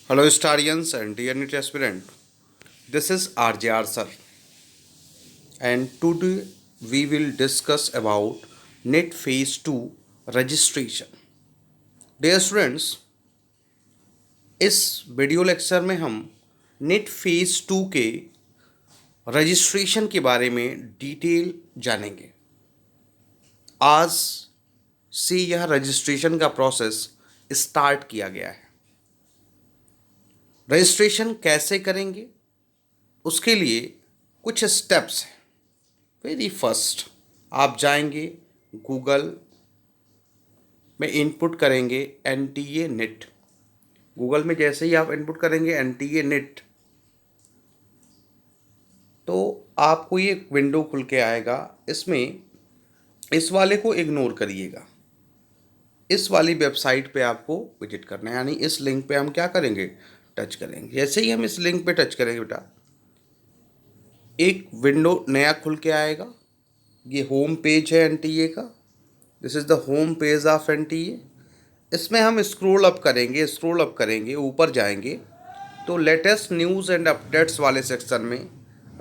Hello, Starians and dear NEET aspirant. This is RJR sir, and today we will discuss about NET Phase 2 registration. Dear students, इस video lecture में हम NET Phase 2 के registration के बारे में detail जानेंगे। आज से यह रजिस्ट्रेशन का प्रोसेस स्टार्ट किया गया है। रजिस्ट्रेशन कैसे करेंगे, उसके लिए कुछ स्टेप्स हैं। वेरी फर्स्ट, आप जाएंगे गूगल में इनपुट करेंगे NTA NET। गूगल में जैसे ही आप इनपुट करेंगे NTA NET तो आपको ये विंडो खुल के आएगा। इसमें इस वाले को इग्नोर करिएगा। इस वाली वेबसाइट पे आपको विजिट करना है, यानी इस लिंक पे हम क्या करेंगे, टच करेंगे। जैसे ही हम इस लिंक पे टच करेंगे बेटा, एक विंडो नया खुल के आएगा। ये होम पेज है NTA का। This is the home page of NTA। इसमें हम स्क्रॉल अप करेंगे, ऊपर जाएंगे तो लेटेस्ट न्यूज़ एंड अपडेट्स वाले सेक्शन में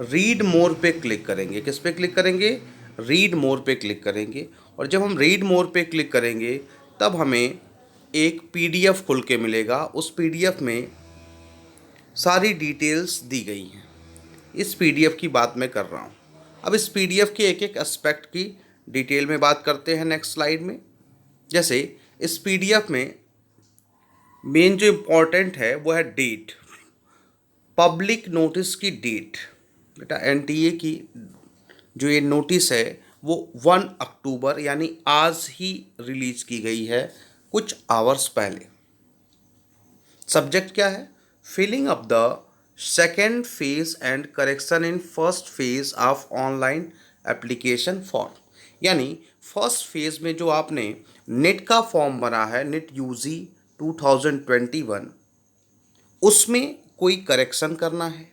रीड मोर पे क्लिक करेंगे। किस पे क्लिक करेंगे? रीड मोर पे क्लिक करेंगे। और जब हम रीड मोर पे क्लिक करेंगे तब हमें एक PDF खुल के मिलेगा। उस PDF में सारी डिटेल्स दी गई हैं। इस PDF की बात मैं कर रहा हूँ। अब इस PDF के एक एक एस्पेक्ट की डिटेल में बात करते हैं नेक्स्ट स्लाइड में। जैसे इस PDF में मेन जो इम्पोर्टेंट है वो है डेट, पब्लिक नोटिस की डेट। बेटा NTA की जो ये नोटिस है वो 1 अक्टूबर यानी आज ही रिलीज की गई है, कुछ आवर्स पहले। सब्जेक्ट क्या है? Filling up the second phase and correction in first phase of online application form. यानी फर्स्ट फेज में जो आपने नेट का फॉर्म बना है, नेट यूजी 2021, उसमें कोई करेक्शन करना है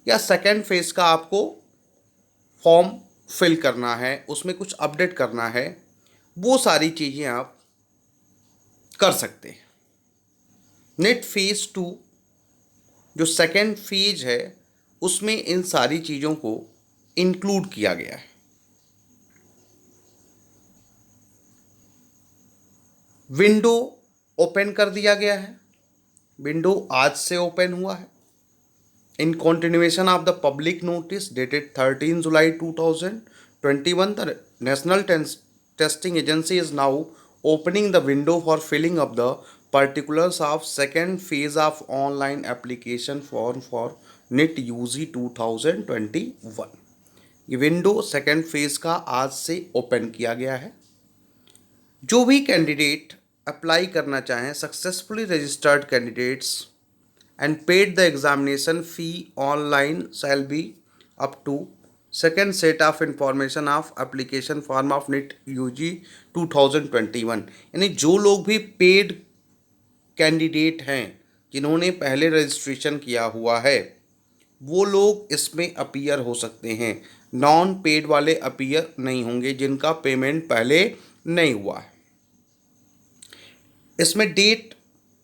या सेकेंड फेज का आपको फॉर्म फिल करना है, उसमें कुछ अपडेट करना है, वो सारी चीज़ें आप कर सकते हैं। नेट फेज 2 जो सेकेंड फेज है उसमें इन सारी चीज़ों को इंक्लूड किया गया है। विंडो ओपन कर दिया गया है। विंडो आज से ओपन हुआ है। इन continuation of the public notice dated 13 July 2021, the National Testing Agency is now opening the window for filling up the particulars of second phase of online application form for NET UG 2021। ये window second phase का आज से open किया गया है। जो भी candidate apply करना चाहें, successfully registered candidates and paid the examination fee online shall be up to second set of information of application form of NET UG 2021। यानी जो लोग भी पेड कैंडिडेट हैं, जिन्होंने पहले रजिस्ट्रेशन किया हुआ है, वो लोग इसमें अपीयर हो सकते हैं। नॉन पेड वाले अपीयर नहीं होंगे, जिनका पेमेंट पहले नहीं हुआ है। इसमें डेट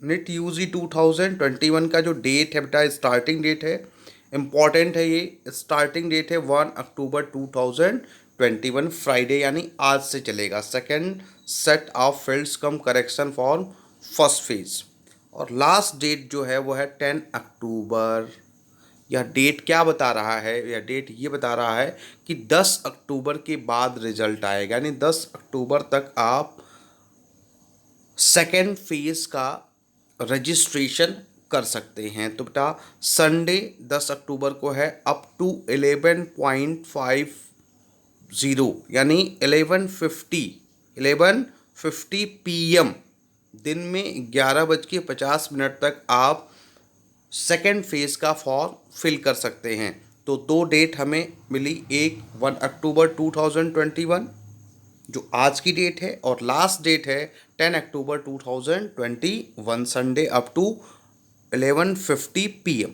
नेट यूजी 2021 का जो डेट है बेटा, स्टार्टिंग डेट है, इम्पॉर्टेंट है। ये स्टार्टिंग डेट है 1 अक्टूबर 2021, फ्राइडे, यानी आज से चलेगा। Second set of fields come correction for first phase. और लास्ट डेट जो है वो है 10 अक्टूबर। यह डेट क्या बता रहा है? यह डेट ये बता रहा है कि 10 अक्टूबर के बाद रिजल्ट आएगा, यानी 10 अक्टूबर तक आप सेकेंड फेज का रजिस्ट्रेशन कर सकते हैं। तो बेटा संडे 10 अक्टूबर को है अप टू 11.50 यानी 11:50 PM, दिन में 11:50 तक आप सेकेंड फेज का फॉर्म फिल कर सकते हैं। तो दो डेट हमें मिली, एक 1 अक्टूबर 2021 जो आज की डेट है, और लास्ट डेट है 10 अक्टूबर 2021 संडे अप टू 11:50 PM।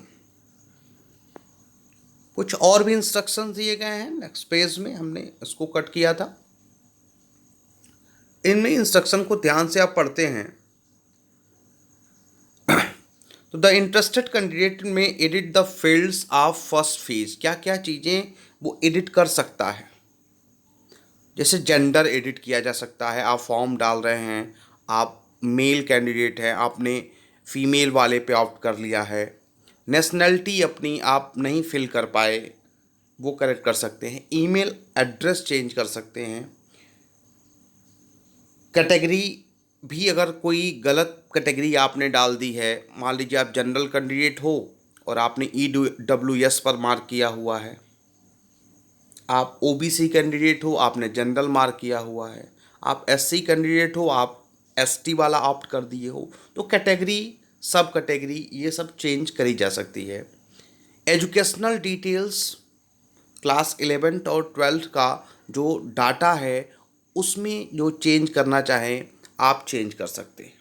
कुछ और भी इंस्ट्रक्शन दिए गए हैं नेक्स्ट पेज में, हमने इसको कट किया था। इनमें इंस्ट्रक्शन को ध्यान से आप पढ़ते हैं तो द इंटरेस्टेड कैंडिडेट में edit the fields of first phase, क्या क्या चीज़ें वो एडिट कर सकता है। जैसे जेंडर एडिट किया जा सकता है, आप फॉर्म डाल रहे हैं, आप मेल कैंडिडेट हैं, आपने फीमेल वाले पे ऑप्ट कर लिया है। नेशनैलिटी अपनी आप नहीं फिल कर पाए, वो करेक्ट कर सकते हैं। ईमेल एड्रेस चेंज कर सकते हैं। कैटेगरी भी, अगर कोई गलत कैटेगरी आपने डाल दी है, मान लीजिए आप जनरल कैंडिडेट हो और आपने EWS पर मार्क किया हुआ है, आप OBC कैंडिडेट हो, आपने जनरल मार्क किया हुआ है, आप SC कैंडिडेट हो, आप ST वाला ऑप्ट कर दिए हो, तो कैटेगरी, सब कैटेगरी, ये सब चेंज करी जा सकती है। एजुकेशनल डिटेल्स, क्लास 11 और 12 का जो डाटा है उसमें जो चेंज करना चाहें आप चेंज कर सकते हैं।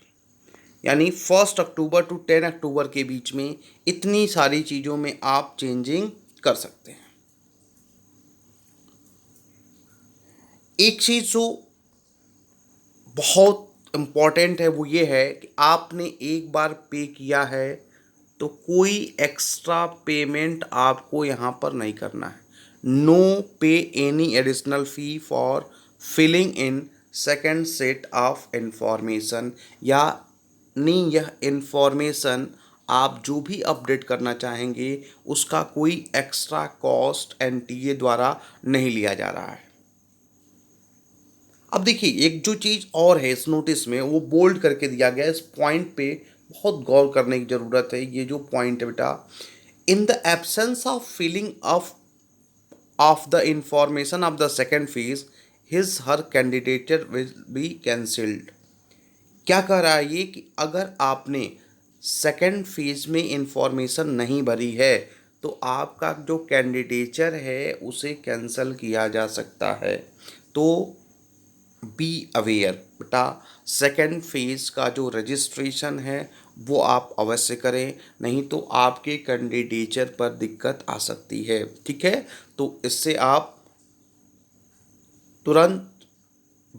यानी 1 अक्टूबर टू 10 अक्टूबर के बीच में इतनी सारी चीज़ों में आप चेंजिंग कर सकते हैं। एक चीज़ जो बहुत इम्पॉर्टेंट है वो ये है कि आपने एक बार पे किया है तो कोई एक्स्ट्रा पेमेंट आपको यहाँ पर नहीं करना है। No pay any additional fee for filling in second set of information, या नहीं, यह इंफॉर्मेशन आप जो भी अपडेट करना चाहेंगे उसका कोई एक्स्ट्रा कॉस्ट NTA द्वारा नहीं लिया जा रहा है। अब देखिए, एक जो चीज़ और है इस नोटिस में, वो बोल्ड करके दिया गया है। इस पॉइंट पे बहुत गौर करने की ज़रूरत है। ये जो पॉइंट है बेटा, in the absence of filling of the information of the second phase, his her candidature will be cancelled. क्या कह रहा है ये कि अगर आपने सेकेंड फेज में इंफॉर्मेशन नहीं भरी है तो आपका जो कैंडिडेचर है उसे कैंसिल किया जा सकता है। तो बी अवेयर बेटा, सेकेंड फेज का जो रजिस्ट्रेशन है वो आप अवश्य करें, नहीं तो आपके कैंडिडेचर पर दिक्कत आ सकती है। ठीक है, तो इससे आप तुरंत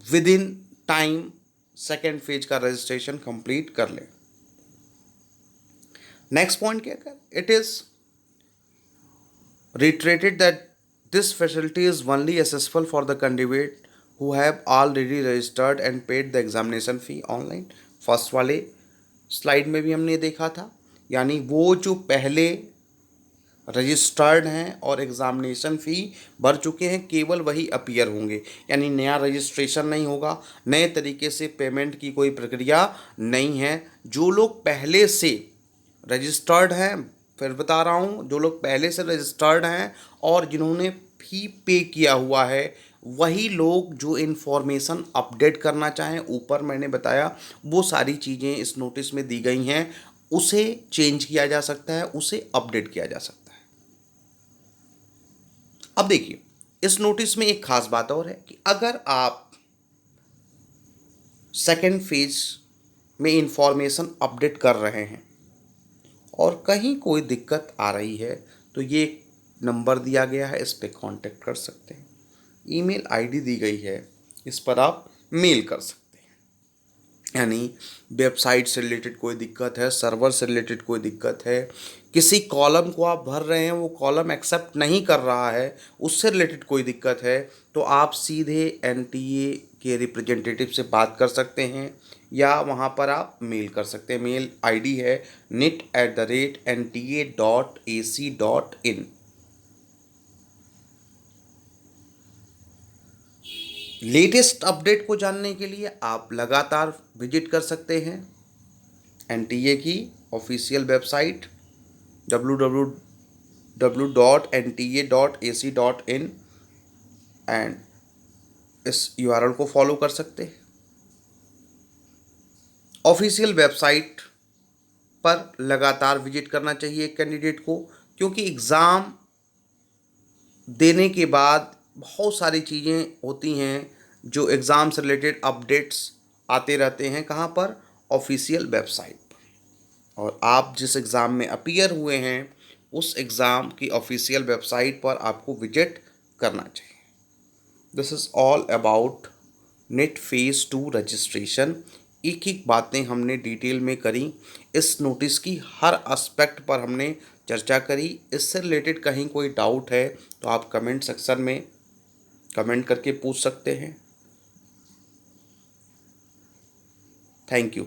with in time second phase का रजिस्ट्रेशन कंप्लीट कर लें। नेक्स्ट पॉइंट क्या कर, it is reiterated that this facility is only accessible for the candidate who have already registered and paid the examination fee online। First वाले slide में भी हमने देखा था, यानी वो जो पहले रजिस्टर्ड हैं और एग्ज़ामिनेशन फ़ी भर चुके हैं केवल वही अपीयर होंगे, यानी नया रजिस्ट्रेशन नहीं होगा, नए तरीके से पेमेंट की कोई प्रक्रिया नहीं है। जो लोग पहले से रजिस्टर्ड हैं, फिर बता रहा हूँ, जो लोग पहले से रजिस्टर्ड हैं और जिन्होंने फी पे किया हुआ है, वही लोग जो इन्फॉर्मेशन अपडेट करना चाहें, ऊपर मैंने बताया वो सारी चीज़ें इस नोटिस में दी गई हैं, उसे चेंज किया जा सकता है, उसे अपडेट किया जा सकता है। अब देखिए, इस नोटिस में एक खास बात और है कि अगर आप सेकेंड फेज में इंफॉर्मेशन अपडेट कर रहे हैं और कहीं कोई दिक्कत आ रही है तो ये नंबर दिया गया है, इस पर कांटेक्ट कर सकते हैं। ईमेल आईडी दी गई है, इस पर आप मेल कर सकते हैं। यानी वेबसाइट से रिलेटेड कोई दिक्कत है, सर्वर से रिलेटेड कोई दिक्कत है, किसी कॉलम को आप भर रहे हैं वो कॉलम एक्सेप्ट नहीं कर रहा है, उससे रिलेटेड कोई दिक्कत है, तो आप सीधे NTA के रिप्रेजेंटेटिव से बात कर सकते हैं या वहाँ पर आप मेल कर सकते हैं। मेल आईडी है nit@nta.ac.in। लेटेस्ट अपडेट को जानने के लिए आप लगातार विजिट कर सकते हैं NTA की ऑफिशियल वेबसाइट www.nta.ac.in एंड इस URL को फॉलो कर सकते हैं। ऑफिशियल वेबसाइट पर लगातार विजिट करना चाहिए कैंडिडेट को, क्योंकि एग्ज़ाम देने के बाद बहुत सारी चीज़ें होती हैं जो एग्ज़ाम से रिलेटेड अपडेट्स आते रहते हैं। कहाँ पर? ऑफिशियल वेबसाइट पर। और आप जिस एग्ज़ाम में अपीयर हुए हैं उस एग्ज़ाम की ऑफिशियल वेबसाइट पर आपको विजिट करना चाहिए। This is all about net phase 2 registration. एक एक बातें हमने डिटेल में करी। इस नोटिस की हर एस्पेक्ट पर हमने चर्चा करी। इससे रिलेटेड कहीं कोई डाउट है तो आप कमेंट सेक्शन में कमेंट करके पूछ सकते हैं। Thank you.